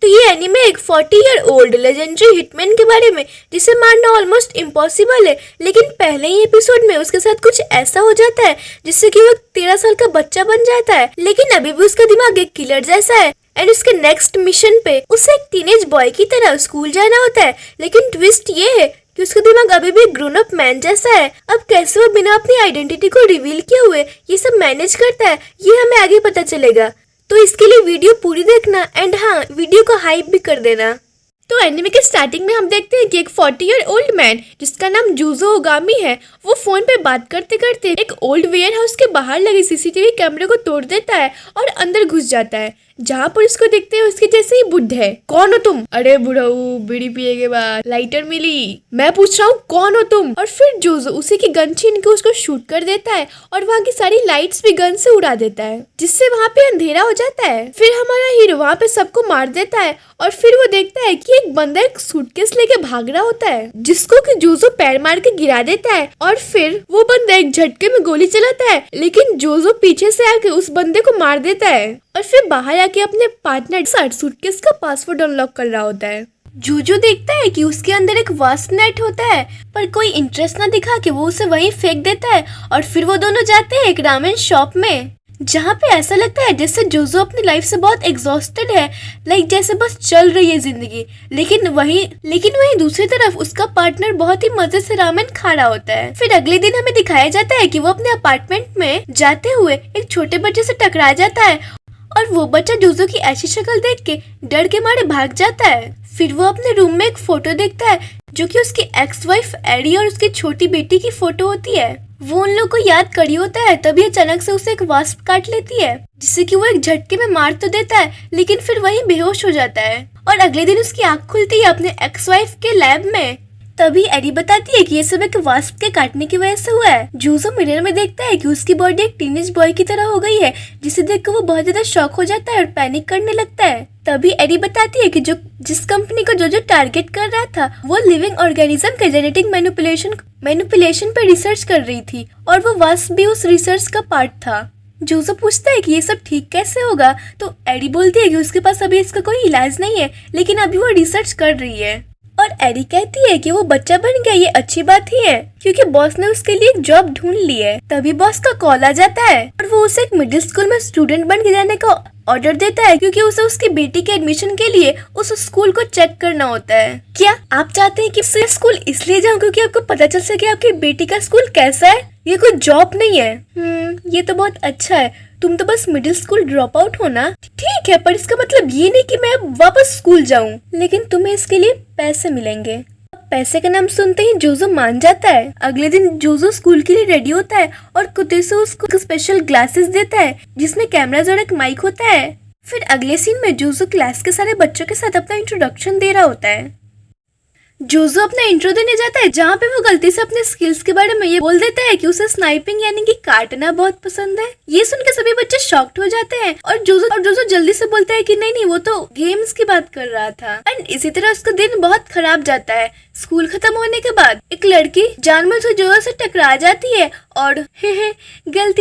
तो ये एनीमे एक 40 ईयर ओल्ड लेजेंडरी हिटमैन के बारे में जिसे मारना ऑलमोस्ट इम्पॉसिबल है, लेकिन पहले ही एपिसोड में उसके साथ कुछ ऐसा हो जाता है जिससे कि वो 13 साल का बच्चा बन जाता है, लेकिन अभी भी उसका दिमाग एक किलर जैसा है। एंड उसके नेक्स्ट मिशन पे उसे एक टीनेज बॉय की तरह स्कूल जाना होता है, लेकिन ट्विस्ट ये है कि उसका दिमाग अभी भी ग्रोन अप मैन जैसा है। अब कैसे वो बिना अपनी आइडेंटिटी को रिवील किए हुए ये सब मैनेज करता है, ये हमें आगे पता चलेगा। तो इसके लिए वीडियो पूरी देखना एंड हाँ, वीडियो को हाइप भी कर देना। तो एनिमे के स्टार्टिंग में हम देखते हैं कि एक 40 ईयर ओल्ड मैन जिसका नाम जूजो ओगामी है, वो फोन पे बात करते करते एक ओल्ड वेयर हाउस के बाहर लगे सीसीटीवी कैमरे को तोड़ देता है और अंदर घुस जाता है, जहाँ पर उसको देखते हैं उसके जैसे ही बुढ़ है। कौन हो तुम? अरे बुढ़ऊ, बीड़ी पिए के बाद लाइटर मिली। मैं पूछ रहा हूँ कौन हो तुम? और फिर जूजो उसी की गन छीन के उसको शूट कर देता है और वहाँ की सारी लाइट्स भी गन से उड़ा देता है, जिससे वहाँ पे अंधेरा हो जाता है। फिर हमारा हीरो वहाँ पे सबको मार देता है और फिर वो देखता है कि एक बंदा एक सूटकेस लेके भाग रहा होता है, जिसको कि जूजो पैर मार के गिरा देता है और फिर वो बंदा एक झटके में गोली चलाता है, लेकिन जूजो पीछे से आके उस बंदे को मार देता है और फिर बाहर आके अपने पार्टनर साथ सूटकेस का पासवर्ड अनलॉक कर रहा होता है। जूजो देखता है कि उसके अंदर एक वास्ट नेट होता है, पर कोई इंटरेस्ट ना दिखा के वो उसे वहीं फेंक देता है और फिर वो दोनों जाते हैं एक रामेन शॉप में, जहाँ पे ऐसा लगता है जैसे जूजो अपनी लाइफ से बहुत एग्जॉस्टेड है, लाइक जैसे बस चल रही है जिंदगी। लेकिन वहीं दूसरी तरफ उसका पार्टनर बहुत ही मजे से रामेन खा रहा होता है। फिर अगले दिन हमें दिखाया जाता है कि वो अपने अपार्टमेंट में जाते हुए एक छोटे बच्चे से टकरा जाता है और वो बच्चा जूजो की ऐसी शक्ल देख के डर के मारे भाग जाता है। फिर वो अपने रूम में एक फोटो देखता है जो कि उसकी एक्स वाइफ एडी और उसकी छोटी बेटी की फोटो होती है। वो उन लोग को याद करी होता है, तभी अचानक से उसे एक वास्प काट लेती है, जिससे कि वो एक झटके में मार तो देता है, लेकिन फिर वहीं बेहोश हो जाता है। और अगले दिन उसकी आँख खुलती है अपने एक्स वाइफ के लैब में, तभी एडी बताती है कि ये सब एक वास्प के काटने की वजह से हुआ है। जूजो मिरर में देखता है कि उसकी बॉडी एक टीनेज बॉय की तरह हो गई है, जिसे देखकर वो बहुत ज्यादा शॉक हो जाता है और पैनिक करने लगता है। तभी एडी बताती है कि जिस कंपनी को जो टारगेट कर रहा था वो लिविंग ऑर्गेनिज्म के जेनेटिक मैनिपुलेशन पर रिसर्च कर रही थी और वो वास्प भी उस रिसर्च का पार्ट था। जूजो पूछता है कि ये सब ठीक कैसे होगा, तो एडी बोलती है कि उसके पास अभी इसका कोई इलाज नहीं है, लेकिन अभी वो रिसर्च कर रही है। और एडी कहती है कि वो बच्चा बन गया, ये अच्छी बात ही है क्योंकि बॉस ने उसके लिए एक जॉब ढूंढ ली है। तभी बॉस का कॉल आ जाता है और वो उसे एक मिडिल स्कूल में स्टूडेंट बन के जाने का ऑर्डर देता है, क्योंकि उसे उसकी बेटी के एडमिशन के लिए उस स्कूल को चेक करना होता है। क्या आप चाहते हैं कि मैं स्कूल इसलिए जाऊं क्योंकि आपको पता चल सके आपकी बेटी का स्कूल कैसा है? ये कोई जॉब नहीं है। ये तो बहुत अच्छा है, तुम तो बस मिडिल स्कूल ड्रॉप आउट हो ना। ठीक है, पर इसका मतलब ये नहीं कि मैं वापस स्कूल जाऊं, लेकिन तुम्हें इसके लिए पैसे मिलेंगे। पैसे का नाम सुनते ही जूजो मान जाता है। अगले दिन जूजो स्कूल के लिए रेडी होता है और कुतेसो उसको स्पेशल ग्लासेस देता है जिसमें कैमरास और एक माइक होता है। फिर अगले सीन में जूजो क्लास के सारे बच्चों के साथ अपना इंट्रोडक्शन दे रहा होता है। जूजो अपना इंट्रो देने जाता है, जहाँ पे वो गलती से अपने स्किल्स के बारे में ये बोल देता है कि उसे स्नाइपिंग यानी कि काटना बहुत पसंद है। ये सुन के सभी बच्चे शॉक्ड हो जाते हैं और जूजो जल्दी से बोलता है कि नहीं, वो तो गेम्स की बात कर रहा था। एंड इसी तरह उसका दिन बहुत खराब जाता है। स्कूल खत्म होने के बाद एक लड़की जानबूझ से जोर से टकरा जाती है और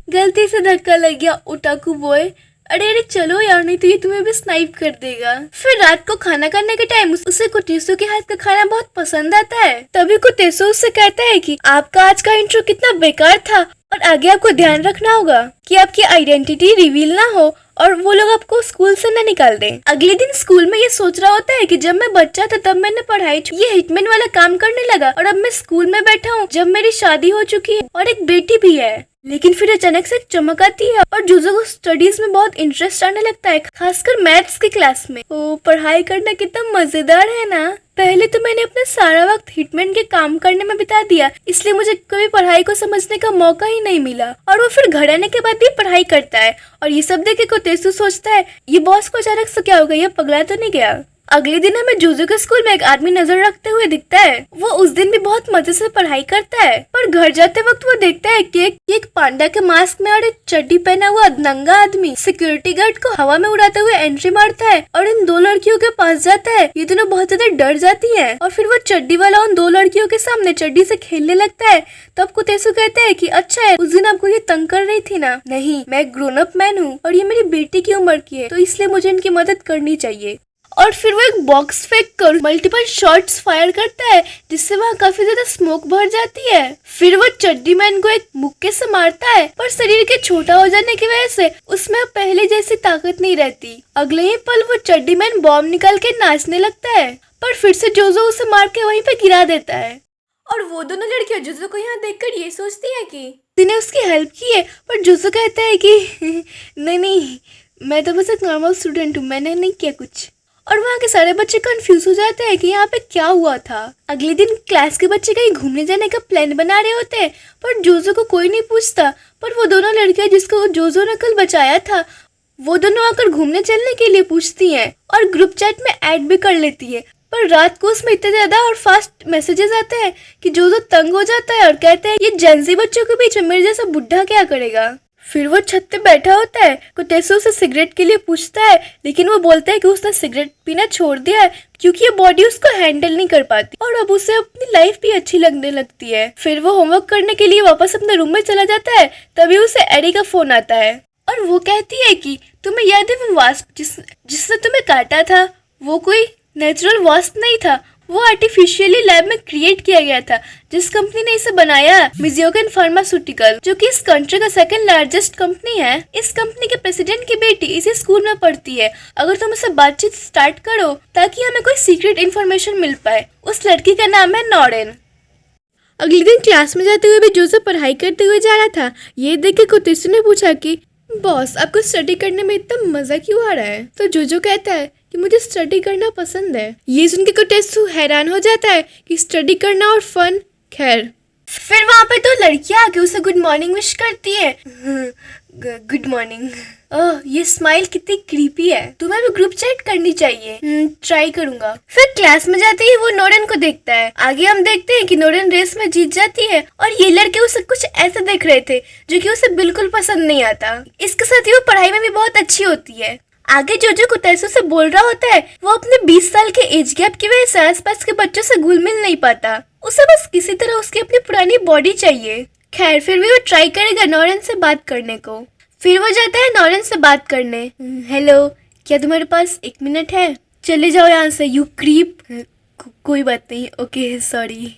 गलती से धक्का लग गया ओटाकू बॉय। अरे चलो यार, नहीं तो ये तुम्हें भी स्नाइप कर देगा। फिर रात को खाना खाने के टाइम उसे कुतेसो के हाथ का खाना बहुत पसंद आता है। तभी कुतेसो उससे कहता है कि आपका आज का इंट्रो कितना बेकार था और आगे आपको ध्यान रखना होगा कि आपकी आइडेंटिटी रिवील ना हो और वो लोग आपको स्कूल से न निकाल दें। अगले दिन स्कूल में ये सोच रहा होता है कि जब मैं बच्चा था तब मैंने पढ़ाई ये हिटमैन वाला काम करने लगा और अब मैं स्कूल में बैठा हूँ जब मेरी शादी हो चुकी है और एक बेटी भी है। लेकिन फिर अचानक से चमक आती है और जूजो को स्टडीज में बहुत इंटरेस्ट आने लगता है, खासकर मैथ्स की क्लास में। ओ, पढ़ाई करना कितना मजेदार है ना। पहले तो मैंने अपना सारा वक्त हिटमैन के काम करने में बिता दिया, इसलिए मुझे कभी पढ़ाई को समझने का मौका ही नहीं मिला। और वो फिर घर आने के बाद भी पढ़ाई करता है और ये सब देख के कुतेसो सोचता है ये बॉस को अचानक से क्या हो गया, ये पगला तो नहीं गया। अगले दिन हमें जूजो के स्कूल में एक आदमी नजर रखते हुए दिखता है। वो उस दिन भी बहुत मजे से पढ़ाई करता है, पर घर जाते वक्त वो देखता है कि एक पांडा के मास्क में और एक चड्डी पहना हुआ नंगा आदमी सिक्योरिटी गार्ड को हवा में उड़ाते हुए एंट्री मारता है और इन दो लड़कियों के पास जाता है। ये दोनों बहुत ज्यादा डर जाती है और फिर वो चड्डी वाला उन दो लड़कियों के सामने चड्डी से खेलने लगता है। तब कुतेसो कहता है कि अच्छा है, उस दिन आपको ये तंग कर रही थी ना। नहीं, मैं ग्रोन अप मैन हूँ और ये मेरी बेटी की उम्र की है, तो इसलिए मुझे इनकी मदद करनी चाहिए। और फिर वो एक बॉक्स फेंक कर मल्टीपल शॉट्स फायर करता है जिससे वहाँ काफी ज्यादा स्मोक भर जाती है। फिर वो चड्डी मैन को एक मुक्के से मारता है पर शरीर के छोटा हो जाने की वजह से उसमें अब पहले जैसी ताकत नहीं रहती। अगले ही पल वो चड्डी मैन बॉम्ब निकाल के नाचने लगता है पर फिर से जोजो उसे मार के वहीं पे गिरा देता है। और वो दोनों लड़कियां जोजो को यहाँ देखकर ये सोचती है कि जिन्हें उसकी हेल्प की है, पर जोजो कहता है कि नहीं मैं तो बस एक नॉर्मल स्टूडेंट हूँ, मैंने नहीं किया कुछ। और वहाँ के सारे बच्चे कंफ्यूज हो जाते हैं कि यहाँ पे क्या हुआ था। अगले दिन क्लास के बच्चे कहीं घूमने जाने का प्लान बना रहे होते हैं पर जोजो को कोई नहीं पूछता। पर वो दोनों लड़कियां जिसको जोजो ने कल बचाया था वो दोनों आकर घूमने चलने के लिए पूछती हैं और ग्रुप चैट में ऐड भी कर लेती है। पर रात को उसमें इतने ज्यादा और फास्ट मैसेजेस आते हैं कि जोजो तंग हो जाता है और कहते हैं ये जेंजी बच्चों के बीच में मेरे जैसा बुढ़ा क्या करेगा। फिर वो छत पे बैठा होता है, कोटेसु उसे सिगरेट के लिए पूछता है लेकिन वो बोलता है कि उसने सिगरेट पीना छोड़ दिया है क्योंकि ये बॉडी उसको हैंडल नहीं कर पाती और अब उसे अपनी लाइफ भी अच्छी लगने लगती है। फिर वो होमवर्क करने के लिए वापस अपने रूम में चला जाता है, तभी उसे एडी का फोन आता है और वो कहती है कि तुम्हें याद है वो वास्प जिसने तुम्हें काटा था, वो कोई नेचुरल वास्प नहीं था, वो आर्टिफिशियली लैब में क्रिएट किया गया था। जिस कंपनी ने इसे बनाया मिजियोकेन फार्मास्यूटिकल, जो कि इस कंट्री का सेकंड लार्जेस्ट कंपनी है। इस कंपनी के प्रेसिडेंट की बेटी इसी स्कूल में पढ़ती है। अगर तुम उससे बातचीत स्टार्ट करो ताकि हमें कोई सीक्रेट इन्फॉर्मेशन मिल पाए। उस लड़की का नाम है नॉरेन। अगले दिन क्लास में जाते हुए भी जोजो पढ़ाई करते हुए जा रहा था। ये देख के कोटेसु ने पूछा कि बॉस आपको स्टडी करने में इतना मजा क्यों आ रहा है? तो जोजो कहता है कि मुझे स्टडी करना पसंद है। ये सुन के कोटेसु हैरान हो जाता है कि स्टडी करना और फन। खैर फिर वहाँ पे दो लड़कियां आके उसे गुड मॉर्निंग विश करती है। Good morning. ओह ये स्माइल कितनी क्रीपी है, तुम्हें भी ग्रुप चैट करनी चाहिए। ट्राई करूंगा। फिर क्लास में जाते ही वो नोरेन को देखता है। आगे हम देखते हैं कि नोरेन रेस में जीत जाती है और ये लड़के उसे कुछ ऐसे देख रहे थे जो कि उसे बिल्कुल पसंद नहीं आता। इसके साथ ही वो पढ़ाई में भी बहुत अच्छी होती है। आगे जोजो कोटेसु से बोल रहा होता है वो अपने 20 साल के एज गैप की वजह से आसपास के बच्चों से घुल मिल नहीं पाता। उसे बस किसी तरह उसकी अपनी पुरानी बॉडी चाहिए। खैर फिर भी वो ट्राई करेगा नॉरेन से बात करने को। फिर वो जाता है नॉरेन से बात करने। हेलो, क्या तुम्हारे पास 1 मिनट है? चले जाओ यहाँ से यू क्रीप। कोई बात नहीं, ओके सॉरी।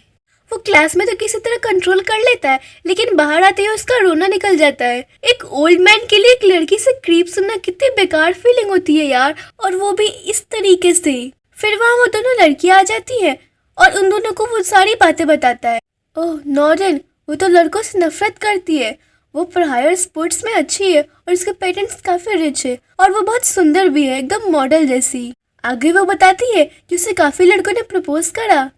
वो क्लास में तो किसी तरह कंट्रोल कर लेता है लेकिन बाहर आते ही उसका रोना निकल जाता है। एक ओल्ड मैन के लिए एक लड़की से क्रीप सुनना कितनी बेकार फीलिंग होती है यार, और वो भी इस तरीके से। फिर वहाँ वो दोनों लड़कियां आ जाती हैं और उन दोनों को वो सारी बातें बताता है। ओह नॉरेन, वो तो लड़कों से नफरत करती है। वो पढ़ाई और स्पोर्ट्स में अच्छी है और उसके पेरेंट्स काफी रिच है और वो बहुत सुंदर भी है, एकदम मॉडल जैसी। आगे वो बताती है कि उसे काफी लड़कों ने प्रपोज करा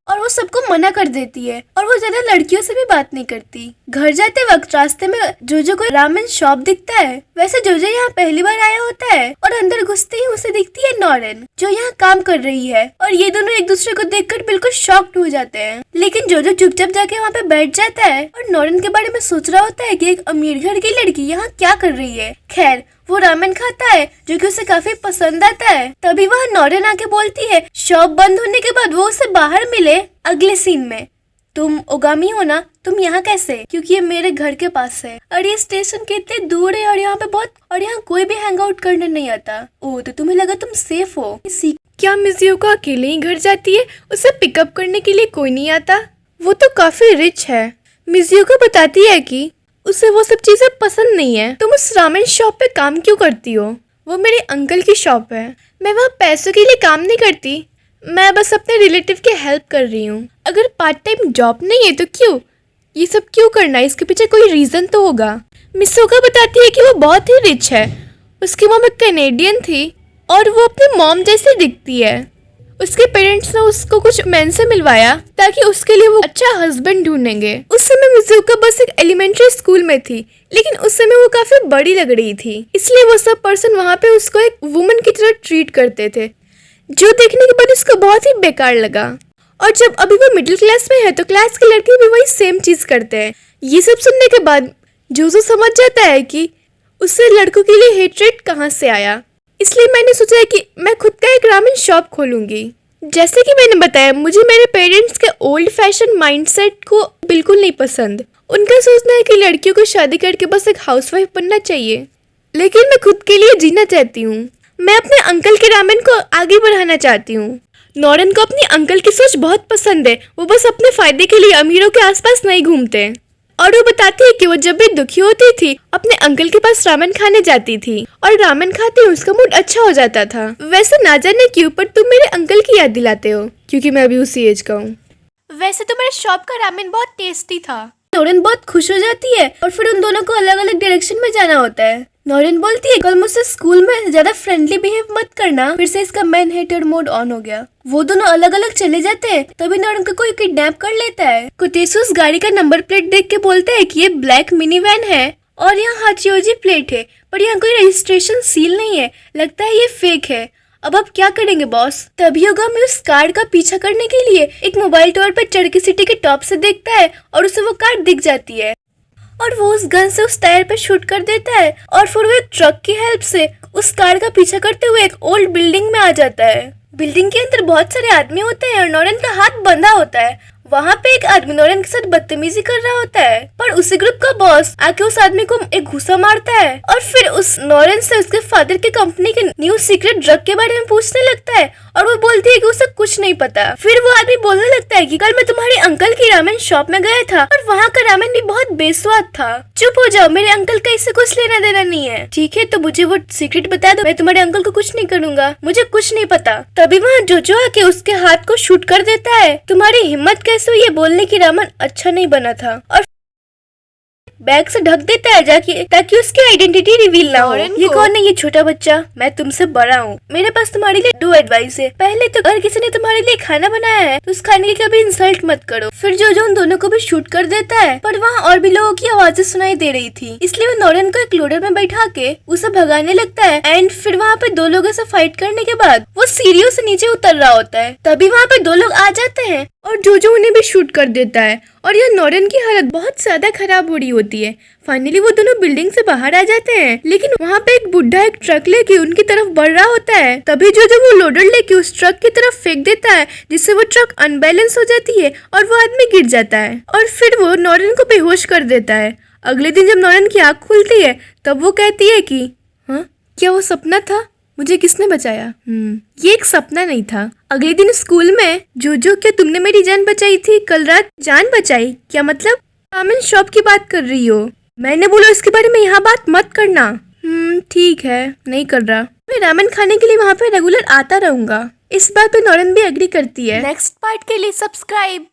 और वो सबको मना कर देती है और वो ज्यादा लड़कियों से भी बात नहीं करती। घर जाते वक्त रास्ते में जोजो को रामेन शॉप दिखता है। वैसे जोजो यहाँ पहली बार आया होता है और अंदर घुसते ही उसे दिखती है नॉरेन जो यहाँ काम कर रही है और ये दोनों एक दूसरे को देखकर बिल्कुल शॉक्ड हो जाते हैं। लेकिन जोजो चुपचाप जाके वहाँ पे बैठ जाता है और नॉरेन के बारे में सोच रहा होता है कि एक अमीर घर की लड़की यहाँ क्या कर रही है। खैर वो रामेन खाता है जो कि उसे काफी पसंद आता है। तभी वह नॉरेन आके बोलती है शॉप बंद होने के बाद वो उसे बाहर मिले। अगले सीन में तुम ओगामी हो ना, तुम यहाँ कैसे? क्योंकि ये मेरे घर के पास है और ये स्टेशन कितने दूर है और यहाँ कोई भी हैंग आउट करने नहीं आता। ओह तो तुम्हें लगा तुम सेफ हो। क्या मिजियोको अकेले ही घर जाती है? उसे पिकअप करने के लिए कोई नहीं आता? वो तो काफी रिच है। मिजियोको बताती है कि उसे वो सब चीजें पसंद नहीं है। तुम उस रामेन शॉप पे काम क्यों करती हो? वो मेरे अंकल की शॉप है। मैं वहाँ पैसों के लिए काम नहीं करती, मैं बस अपने रिलेटिव की हेल्प कर रही हूँ। अगर पार्ट टाइम जॉब नहीं है तो क्यों ये सब क्यों करना? इसके पीछे कोई रीजन तो होगा। मिसोका बताती है कि वो बहुत ही रिच है। उसकी मॉम एक कैनेडियन थी और वो अपनी मॉम जैसी दिखती है। उसके पेरेंट्स ने उसको कुछ मैन से मिलवाया ताकि उसके लिए वो अच्छा हस्बैंड ढूंढेंगे। उस समय मिजुका बस एक एलिमेंट्री स्कूल में थी लेकिन उस समय वो काफी बड़ी लग रही थी, इसलिए वो सब पर्सन वहाँ पे उसको एक वुमन की तरह ट्रीट करते थे जो देखने के बाद उसको बहुत ही बेकार लगा। और जब अभी वो मिडिल क्लास में है तो क्लास के लड़के भी वही सेम चीज करते हैं। ये सब सुनने के बाद जोजो समझ जाता है कि उससे लड़कों के लिए हेट्रेट कहाँ से आया। इसलिए मैंने सोचा है कि मैं खुद का एक रामेन शॉप खोलूंगी। जैसे कि मैंने बताया मुझे मेरे पेरेंट्स के ओल्ड फैशन माइंडसेट को बिल्कुल नहीं पसंद। उनका सोचना है कि लड़कियों को शादी करके बस एक हाउसवाइफ बनना चाहिए, लेकिन मैं खुद के लिए जीना चाहती हूँ। मैं अपने अंकल के रामेन को आगे बढ़ाना चाहती हूँ। नॉरेन को अपनी अंकल की सोच बहुत पसंद है। वो बस अपने फायदे के लिए अमीरों के आसपास नहीं घूमते। और वो बताती है कि वो जब भी दुखी होती थी अपने अंकल के पास रामेन खाने जाती थी और रामेन खाते ही उसका मूड अच्छा हो जाता था। वैसे ना जाने क्यों पर तुम मेरे अंकल की याद दिलाते हो, क्योंकि मैं अभी उसी एज का हूँ। वैसे तो मेरे शॉप का रामेन बहुत टेस्टी था। नॉरेन बहुत खुश हो जाती है और फिर उन दोनों को अलग अलग डायरेक्शन में जाना होता है। नॉरेन बोलती है कल मुझसे स्कूल में ज्यादा फ्रेंडली बिहेव मत करना, फिर से इसका मैन हेटर मोड ऑन हो गया। वो दोनों अलग अलग चले जाते हैं। तभी नॉरेन को कोई किडनैप कर लेता है। कुतेसु उस गाड़ी का नंबर प्लेट देख के बोलते है कि ये ब्लैक मिनी वैन है और यहाँ हाचियोजी प्लेट है, पर यहाँ कोई रजिस्ट्रेशन सील नहीं है। लगता है ये फेक है। अब आप क्या करेंगे बॉस? तभी योगामी उस कार का पीछा करने के लिए एक मोबाइल टावर पर चढ़ के सिटी के टॉप से देखता है और उसे वो कार दिख जाती है और वो उस गन से उस टायर पे शूट कर देता है और फिर वो एक ट्रक की हेल्प से उस कार का पीछा करते हुए एक ओल्ड बिल्डिंग में आ जाता है। बिल्डिंग के अंदर बहुत सारे आदमी होते हैं और नॉरेन का हाथ बंधा होता है। वहाँ पे एक आदमी नॉरेन के साथ बदतमीजी कर रहा होता है, पर उसी ग्रुप का बॉस आके उस आदमी को एक घूसा मारता है और फिर उस नॉरेन से उसके फादर के कंपनी के न्यू सीक्रेट ड्रग के बारे में पूछने लगता है और वो बोलती है कि उसे कुछ नहीं पता। फिर वो आदमी बोलने लगता है कि कल मैं तुम्हारे अंकल की रामेन शॉप में गया था और वहाँ का रामेन भी बहुत बेस्वाद था। चुप हो जाओ, मेरे अंकल का इससे कुछ लेना देना नहीं है। ठीक है, तो मुझे वो सीक्रेट बता दो, मैं तुम्हारे अंकल को कुछ नहीं करूंगा, मुझे कुछ नहीं पता। तभी वहाँ जोजो आके उसके हाथ को शूट कर देता है। तुम्हारी हिम्मत कैसे हुई ये बोलने की रामेन अच्छा नहीं बना था, और बैग से ढक देता है जाके ताकि उसकी आइडेंटिटी रिवील ना हो। ये कौन है ये छोटा बच्चा? मैं तुमसे बड़ा हूँ। मेरे पास तुम्हारे लिए 2 एडवाइस है। पहले तो अगर किसी ने तुम्हारे लिए खाना बनाया है तो उस खाने की कभी इंसल्ट मत करो। फिर जो उन दोनों को भी शूट कर देता है, पर वहाँ और भी लोगों की आवाजें सुनाई दे रही थी, इसलिए वो नॉरेन को एक लोडर में बैठा के उसे भगाने लगता है। एंड फिर वहाँ पे 2 लोगों से फाइट करने के बाद वो सीढ़ियों से नीचे उतर रहा होता है। तभी वहाँ पे 2 लोग आ जाते हैं और जो उन्हें भी शूट कर देता है और यह नॉरेन की हालत बहुत ज्यादा खराब हो रही होती है। फाइनली वो दोनों बिल्डिंग से बाहर आ जाते हैं, लेकिन वहाँ पे एक बुढ़ा एक ट्रक लेके उनकी तरफ बढ़ रहा होता है। तभी जो वो लोडर लेके उस ट्रक की तरफ फेंक देता है, जिससे वो ट्रक अनबैलेंस हो जाती है और वो आदमी गिर जाता है और फिर वो नॉरेन को बेहोश कर देता है। अगले दिन जब नॉरेन की आँख खुलती है तब वो कहती है कि हाँ, क्या वो सपना था? मुझे किसने बचाया? ये एक सपना नहीं था। अगले दिन स्कूल में जोजो, क्या तुमने मेरी जान बचाई थी कल रात? जान बचाई? क्या मतलब? रामेन शॉप की बात कर रही हो? मैंने बोला इसके बारे में यहाँ बात मत करना। ठीक है, नहीं कर रहा। मैं रामेन खाने के लिए वहाँ पे रेगुलर आता रहूंगा। इस बात पे नॉरेन भी एग्री करती है। नेक्स्ट पार्ट के लिए सब्सक्राइब।